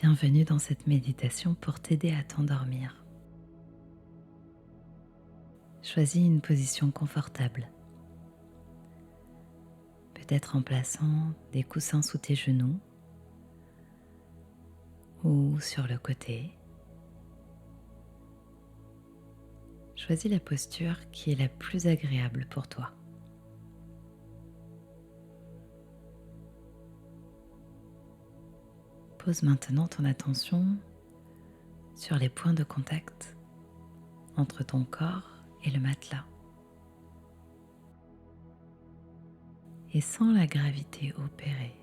Bienvenue dans cette méditation pour t'aider à t'endormir. Choisis une position confortable, peut-être en plaçant des coussins sous tes genoux ou sur le côté. Choisis la posture qui est la plus agréable pour toi. Pose maintenant ton attention sur les points de contact entre ton corps et le matelas. Et sens la gravité opérer.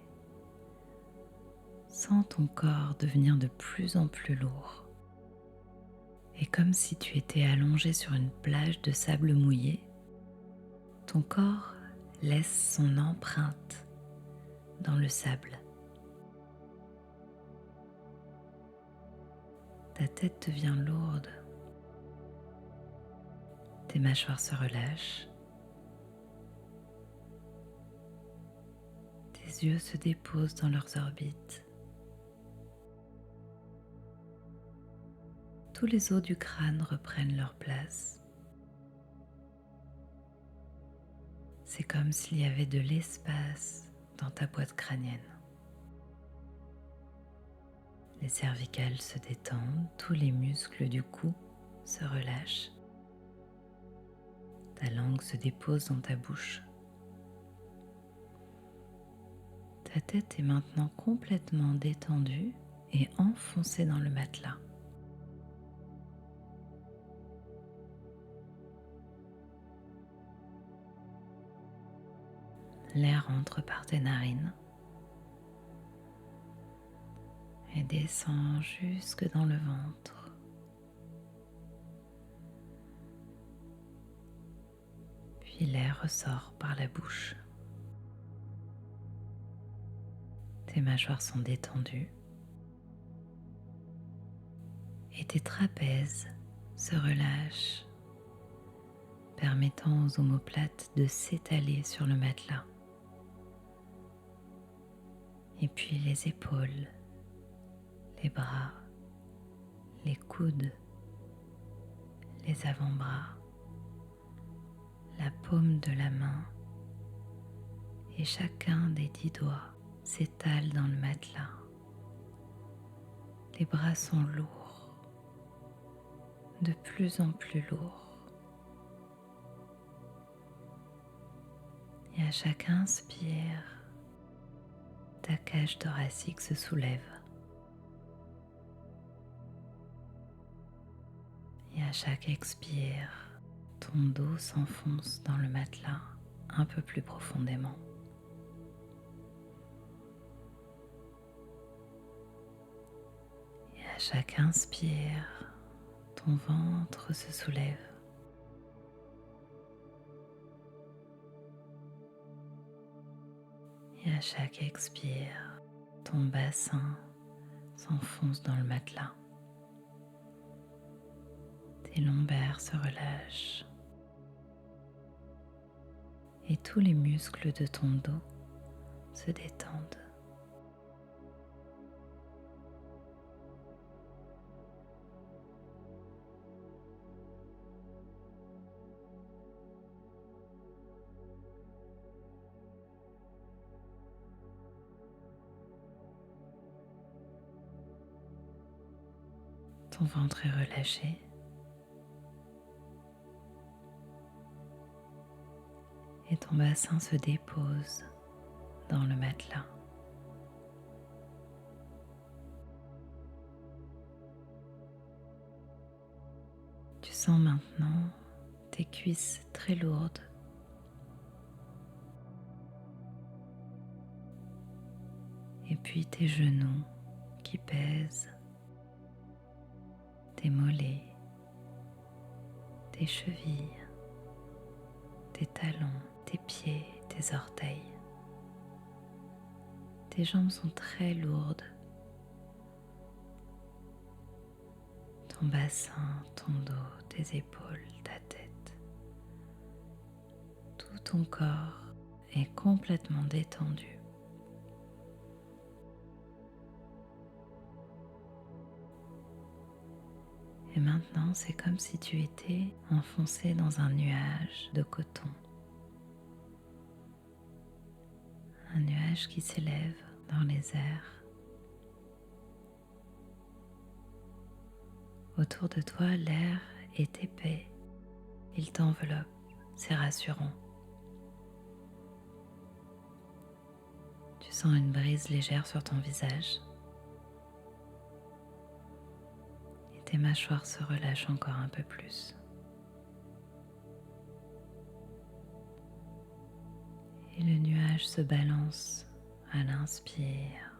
Sens ton corps devenir de plus en plus lourd. Et comme si tu étais allongé sur une plage de sable mouillé, ton corps laisse son empreinte dans le sable. Ta tête devient lourde. Tes mâchoires se relâchent. Tes yeux se déposent dans leurs orbites. Tous les os du crâne reprennent leur place. C'est comme s'il y avait de l'espace dans ta boîte crânienne. Les cervicales se détendent, tous les muscles du cou se relâchent. Ta langue se dépose dans ta bouche. Ta tête est maintenant complètement détendue et enfoncée dans le matelas. L'air entre par tes narines et descend jusque dans le ventre. Puis l'air ressort par la bouche. Tes mâchoires sont détendues et tes trapèzes se relâchent, permettant aux omoplates de s'étaler sur le matelas. Et puis les épaules, les bras, les coudes, les avant-bras, la paume de la main et chacun des 10 doigts s'étale dans le matelas. Les bras sont lourds, de plus en plus lourds. Et à chaque inspire, ta cage thoracique se soulève. Et à chaque expire, ton dos s'enfonce dans le matelas un peu plus profondément. Et à chaque inspire, ton ventre se soulève. Et à chaque expire, ton bassin s'enfonce dans le matelas. Tes lombaires se relâchent. Et tous les muscles de ton dos se détendent. Ton ventre est relâché. Et ton bassin se dépose dans le matelas. Tu sens maintenant tes cuisses très lourdes. Et puis tes genoux qui pèsent, tes mollets, tes chevilles, tes talons, tes pieds, tes orteils. Tes jambes sont très lourdes. Ton bassin, ton dos, tes épaules, ta tête. Tout ton corps est complètement détendu. Et maintenant, c'est comme si tu étais enfoncé dans un nuage de coton. Un nuage qui s'élève dans les airs. Autour de toi, l'air est épais. Il t'enveloppe. C'est rassurant. Tu sens une brise légère sur ton visage. Et tes mâchoires se relâchent encore un peu plus. Et le nuage se balance à l'inspire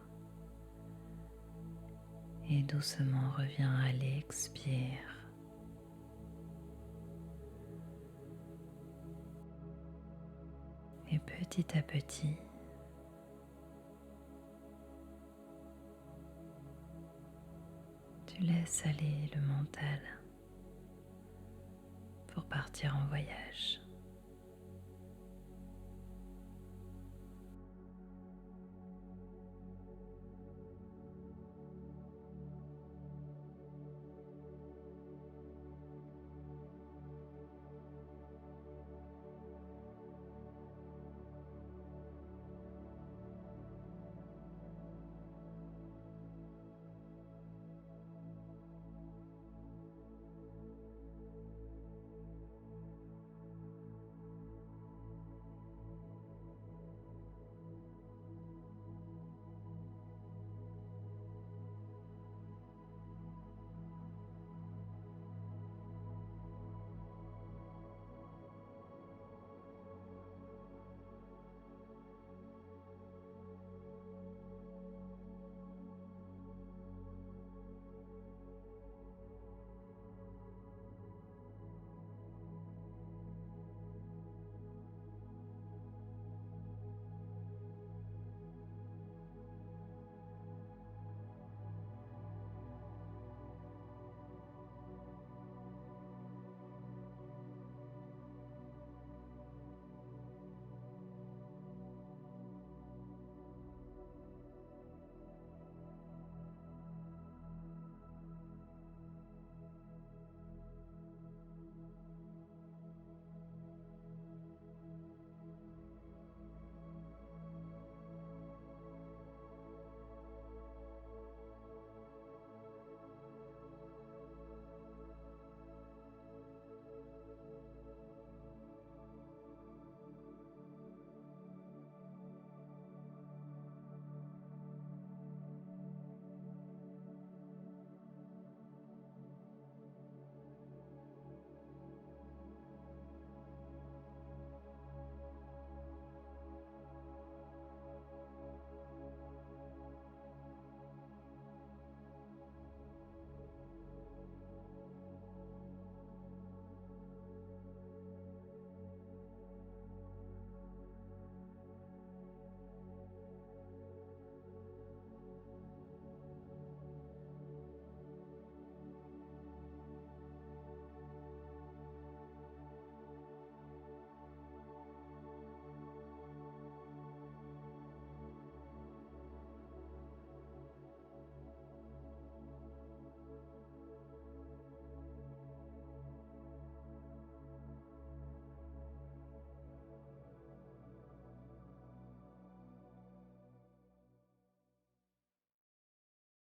et doucement revient à l'expire. Et petit à petit, tu laisses aller le mental pour partir en voyage.